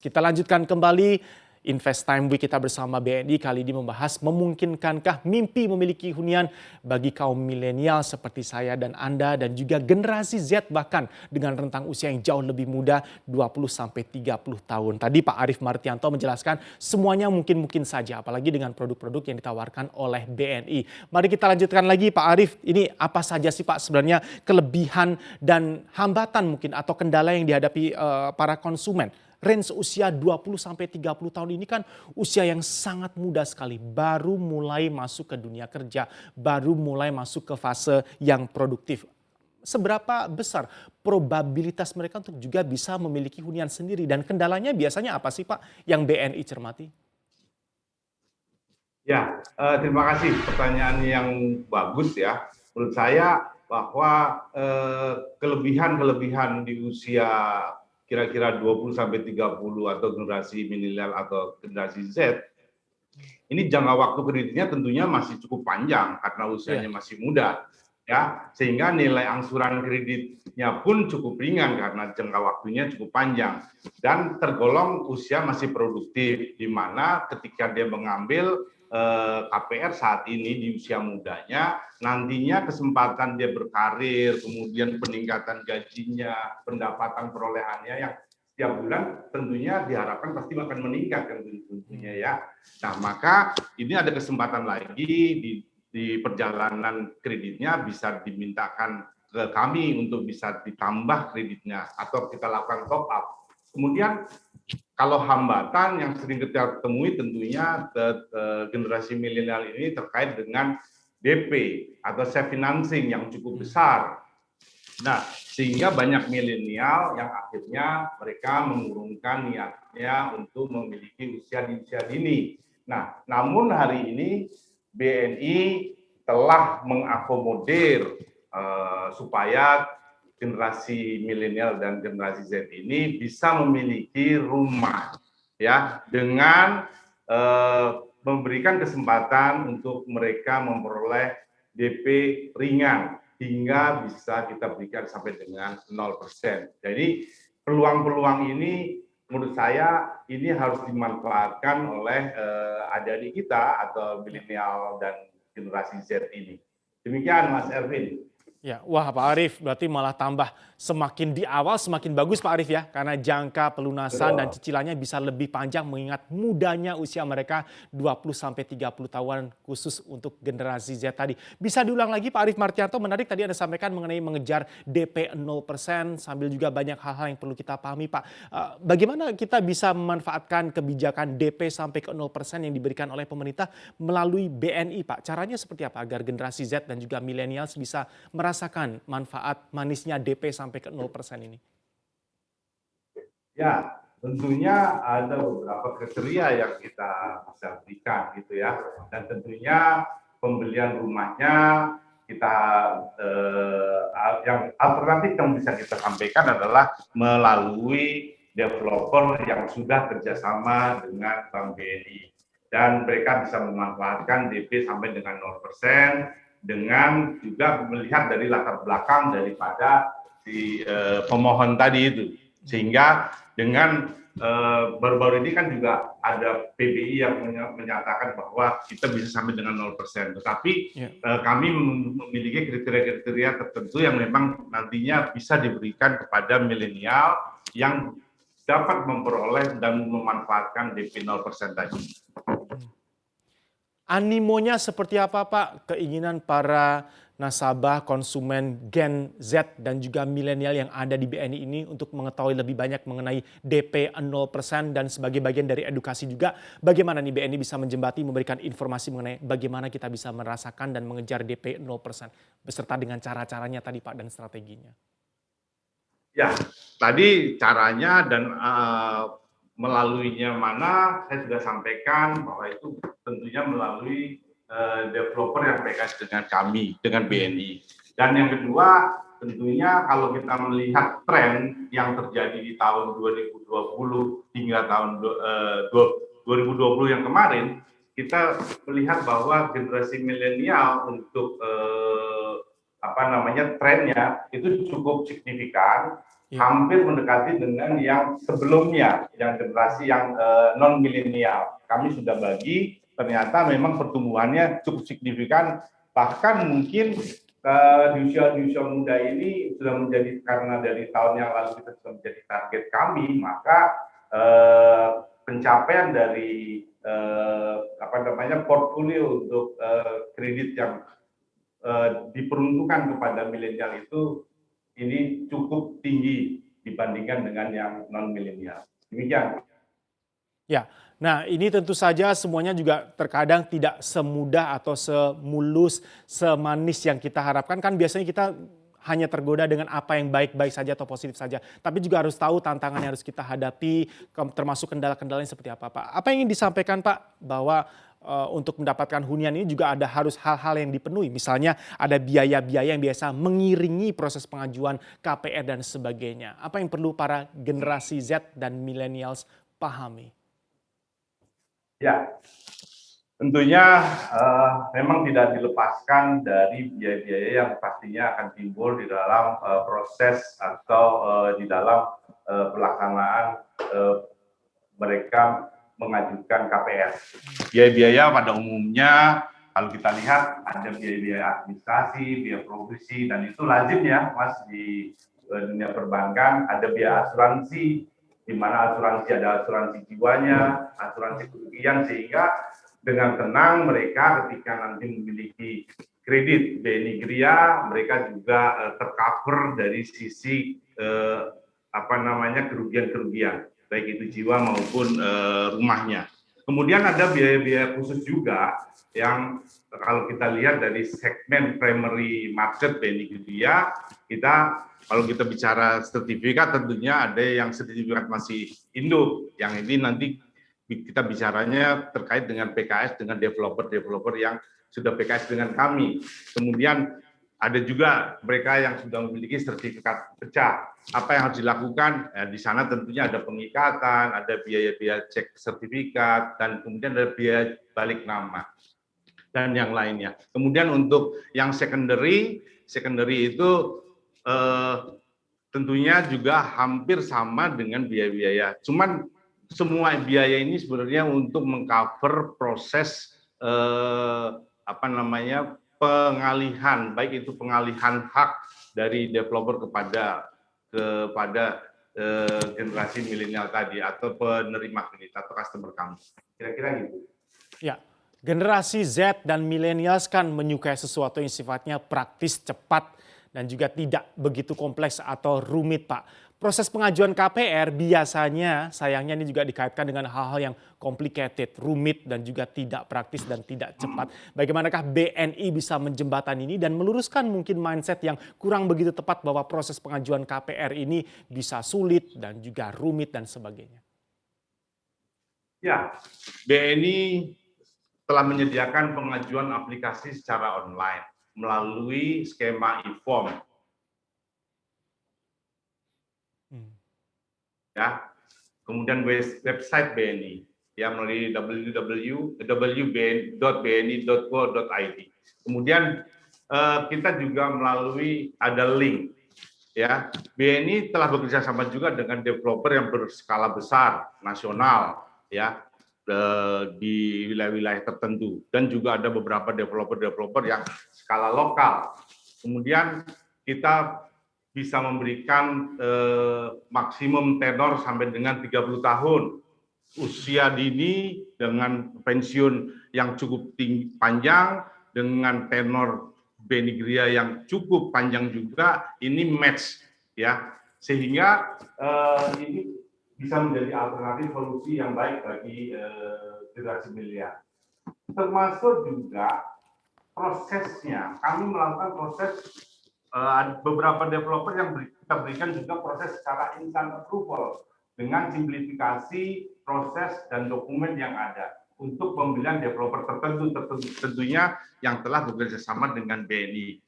Kita lanjutkan kembali Invest Time Week kita bersama BNI kali ini membahas memungkinkankah mimpi memiliki hunian bagi kaum milenial seperti saya dan Anda dan juga generasi Z bahkan dengan rentang usia yang jauh lebih muda 20-30 tahun. Tadi Pak Arief Martianto menjelaskan semuanya mungkin-mungkin saja apalagi dengan produk-produk yang ditawarkan oleh BNI. Mari kita lanjutkan lagi Pak Arief, ini apa saja sih Pak sebenarnya kelebihan dan hambatan mungkin atau kendala yang dihadapi para konsumen? Range usia 20-30 tahun ini kan usia yang sangat muda sekali. Baru mulai masuk ke dunia kerja, baru mulai masuk ke fase yang produktif. Seberapa besar probabilitas mereka untuk juga bisa memiliki hunian sendiri? Dan kendalanya biasanya apa sih Pak yang BNI cermati? Ya, terima kasih pertanyaan yang bagus ya. Menurut saya bahwa kelebihan-kelebihan di usia kira-kira 20-30 atau generasi milenial atau generasi Z, ini jangka waktu kreditnya tentunya masih cukup panjang karena usianya masih muda. Ya, sehingga nilai angsuran kreditnya pun cukup ringan karena jangka waktunya cukup panjang dan tergolong usia masih produktif, di mana ketika dia mengambil KPR saat ini di usia mudanya, nantinya kesempatan dia berkarir, kemudian peningkatan gajinya, pendapatan perolehannya yang setiap bulan tentunya diharapkan pasti akan meningkat kan tentunya ya. Nah, maka ini ada kesempatan lagi di perjalanan kreditnya bisa dimintakan ke kami untuk bisa ditambah kreditnya atau kita lakukan top up. Kemudian kalau hambatan yang sering kita temui tentunya generasi milenial ini terkait dengan DP atau self financing yang cukup besar. Nah, sehingga banyak milenial yang akhirnya mereka mengurungkan niatnya untuk memiliki usia di usia dini. Nah, namun hari ini BNI telah mengakomodir supaya generasi milenial dan generasi Z ini bisa memiliki rumah ya dengan memberikan kesempatan untuk mereka memperoleh DP ringan hingga bisa kita berikan sampai dengan 0%. Jadi peluang-peluang ini menurut saya ini harus dimanfaatkan oleh adik-adik kita atau milenial dan generasi Z ini. Demikian Mas Erwin. Ya, wah Pak Arief berarti malah tambah semakin di awal semakin bagus Pak Arief ya. Karena jangka pelunasan dan cicilannya bisa lebih panjang mengingat mudanya usia mereka 20-30 tahunan khusus untuk generasi Z tadi. Bisa diulang lagi Pak Arief Martianto, menarik tadi Anda sampaikan mengenai mengejar DP 0% sambil juga banyak hal-hal yang perlu kita pahami Pak. Bagaimana kita bisa memanfaatkan kebijakan DP sampai ke 0% yang diberikan oleh pemerintah melalui BNI Pak? Caranya seperti apa agar generasi Z dan juga millennials bisa merasakan manfaat manisnya DP sampai ke 0% ini? Ya, tentunya ada beberapa kriteria yang kita bisa berikan gitu ya. Dan tentunya pembelian rumahnya kita yang alternatif yang bisa kita sampaikan adalah melalui developer yang sudah kerjasama dengan Bank BNI. Dan mereka bisa memanfaatkan DP sampai dengan 0%, dengan juga melihat dari latar belakang daripada si pemohon tadi itu, sehingga dengan baru-baru ini kan juga ada PBI yang menyatakan bahwa kita bisa sampai dengan 0%, tetapi kami memiliki kriteria-kriteria tertentu yang memang nantinya bisa diberikan kepada milenial yang dapat memperoleh dan memanfaatkan DP 0% tadi. Animonya seperti apa Pak? Keinginan para nasabah, konsumen Gen Z dan juga milenial yang ada di BNI ini untuk mengetahui lebih banyak mengenai DP 0% dan sebagai bagian dari edukasi juga. Bagaimana nih BNI bisa menjembati memberikan informasi mengenai bagaimana kita bisa merasakan dan mengejar DP 0% beserta dengan cara-caranya tadi Pak dan strateginya. Ya, tadi caranya dan melaluinya mana saya sudah sampaikan bahwa itu tentunya melalui developer yang berkaitan dengan kami, dengan BNI. Dan yang kedua, tentunya kalau kita melihat tren yang terjadi di tahun 2020 hingga tahun 2020 yang kemarin, kita melihat bahwa generasi milenial untuk trennya itu cukup signifikan Ya. hampir mendekati dengan yang sebelumnya, yang generasi yang non milenial. Kami sudah bagi, ternyata memang pertumbuhannya cukup signifikan, bahkan mungkin di usia muda ini sudah menjadi, karena dari tahun yang lalu kita sudah menjadi target kami, maka pencapaian dari portfolio untuk kredit yang diperuntukkan kepada milenial itu ini cukup tinggi dibandingkan dengan yang non milenial. Demikian. Ya, nah ini tentu saja semuanya juga terkadang tidak semudah atau semulus, semanis yang kita harapkan. Kan biasanya kita hanya tergoda dengan apa yang baik-baik saja atau positif saja. Tapi juga harus tahu tantangan yang harus kita hadapi, termasuk kendala-kendalanya seperti apa, Pak. Apa yang ingin disampaikan, Pak, bahwa untuk mendapatkan hunian ini juga ada harus hal-hal yang dipenuhi. Misalnya ada biaya-biaya yang biasa mengiringi proses pengajuan KPR dan sebagainya. Apa yang perlu para generasi Z dan millennials pahami? Ya, tentunya memang tidak dilepaskan dari biaya-biaya yang pastinya akan timbul di dalam proses atau di dalam pelaksanaan mereka mengajukan KPR. Biaya-biaya pada umumnya kalau kita lihat ada biaya-biaya administrasi, biaya provisi, dan itu lazim ya Mas di dunia perbankan. Ada biaya asuransi, di mana asuransi ada asuransi jiwanya, asuransi kerugian, sehingga dengan tenang mereka ketika nanti memiliki kredit BNI Gria, mereka juga tercover dari sisi kerugian-kerugian, baik itu jiwa maupun rumahnya. Kemudian ada biaya-biaya khusus juga yang kalau kita lihat dari segmen primary market BNI Gria, kalau kita bicara sertifikat tentunya ada yang sertifikat masih induk, yang ini nanti kita bicaranya terkait dengan PKS, dengan developer yang sudah PKS dengan kami. Kemudian ada juga mereka yang sudah memiliki sertifikat pecah. Apa yang harus dilakukan? Di sana tentunya ada pengikatan, ada biaya-biaya cek sertifikat, dan kemudian ada biaya balik nama dan yang lainnya. Kemudian untuk yang secondary itu tentunya juga hampir sama dengan biaya-biaya. Cuman semua biaya ini sebenarnya untuk mengcover proses pengalihan, baik itu pengalihan hak dari developer kepada generasi milenial tadi atau penerima kredit atau customer kami. Kira-kira gitu. Ya, generasi Z dan millennials kan menyukai sesuatu yang sifatnya praktis, cepat, dan juga tidak begitu kompleks atau rumit, Pak. Proses pengajuan KPR biasanya sayangnya ini juga dikaitkan dengan hal-hal yang complicated, rumit, dan juga tidak praktis dan tidak cepat. Bagaimanakah BNI bisa menjembatani ini dan meluruskan mungkin mindset yang kurang begitu tepat bahwa proses pengajuan KPR ini bisa sulit dan juga rumit dan sebagainya? Ya, BNI telah menyediakan pengajuan aplikasi secara online melalui skema e-form. Ya, kemudian website BNI ya melalui www.bni.go.id. Kemudian kita juga melalui ada link ya. BNI telah bekerja sama juga dengan developer yang berskala besar nasional ya di wilayah-wilayah tertentu, dan juga ada beberapa developer yang skala lokal. Kemudian kita bisa memberikan maksimum tenor sampai dengan 30 tahun, usia dini dengan pensiun yang cukup panjang, dengan tenor BNI Gria yang cukup panjang juga, ini match ya, sehingga ini bisa menjadi alternatif solusi yang baik bagi generasi milenial. Termasuk juga prosesnya, kami melakukan proses beberapa developer yang kita berikan juga proses secara instant approval dengan simplifikasi proses dan dokumen yang ada untuk pembelian developer tertentu tentunya yang telah bekerja sama dengan BNI.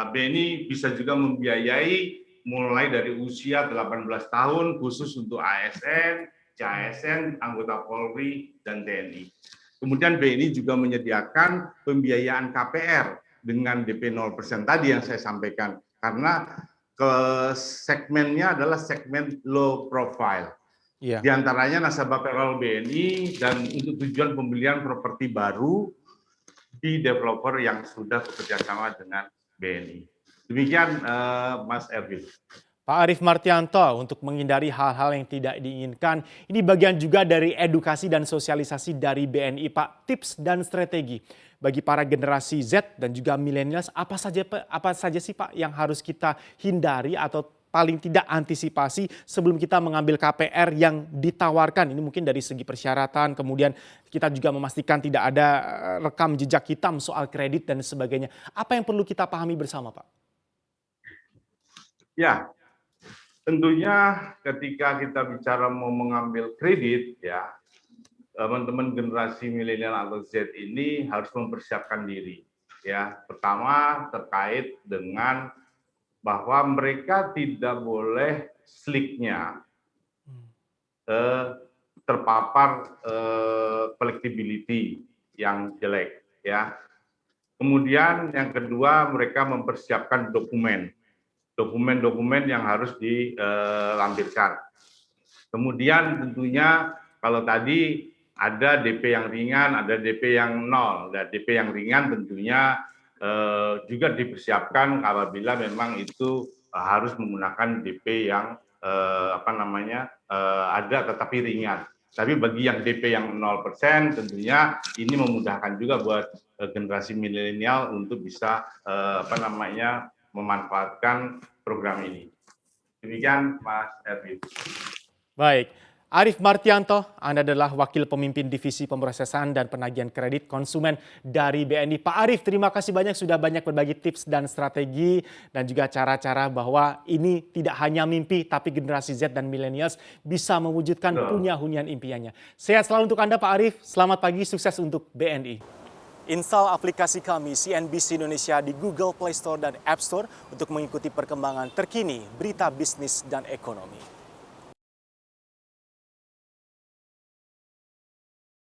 BNI bisa juga membiayai mulai dari usia 18 tahun khusus untuk ASN, CASN, anggota Polri, dan TNI. Kemudian BNI juga menyediakan pembiayaan KPR dengan DP 0% tadi yang saya sampaikan. Karena ke segmennya adalah segmen low profile. Iya. Di antaranya nasabah payroll BNI dan untuk tujuan pembelian properti baru di developer yang sudah bekerja sama dengan BNI. Demikian Mas Erwin. Pak Arief Martianto, untuk menghindari hal-hal yang tidak diinginkan, ini bagian juga dari edukasi dan sosialisasi dari BNI, Pak. Tips dan strategi bagi para generasi Z dan juga millennials, apa saja sih Pak yang harus kita hindari atau paling tidak antisipasi sebelum kita mengambil KPR yang ditawarkan? Ini mungkin dari segi persyaratan, kemudian kita juga memastikan tidak ada rekam jejak hitam soal kredit dan sebagainya. Apa yang perlu kita pahami bersama, Pak? Ya, tentunya ketika kita bicara mau mengambil kredit, ya teman-teman generasi milenial atau Z ini harus mempersiapkan diri. Ya, pertama terkait dengan bahwa mereka tidak boleh sliknya terpapar collectibility yang jelek. Ya, kemudian yang kedua mereka mempersiapkan dokumen yang harus dilampirkan. Kemudian tentunya kalau tadi ada DP yang ringan, ada DP yang nol. Dan DP yang ringan tentunya juga dipersiapkan apabila memang itu harus menggunakan DP yang ada tetapi ringan. Tapi bagi yang DP yang 0% tentunya ini memudahkan juga buat generasi milenial untuk bisa memanfaatkan program ini. Demikian Mas Erwin. Baik, Arief Martianto, Anda adalah Wakil Pemimpin Divisi Pemrosesan dan Penagihan Kredit Konsumen dari BNI. Pak Arief, terima kasih banyak sudah banyak berbagi tips dan strategi dan juga cara-cara bahwa ini tidak hanya mimpi tapi generasi Z dan millennials bisa mewujudkan punya hunian impiannya. Sehat selalu untuk Anda Pak Arief, selamat pagi, sukses untuk BNI. Install aplikasi kami CNBC Indonesia di Google Play Store dan App Store untuk mengikuti perkembangan terkini berita bisnis dan ekonomi.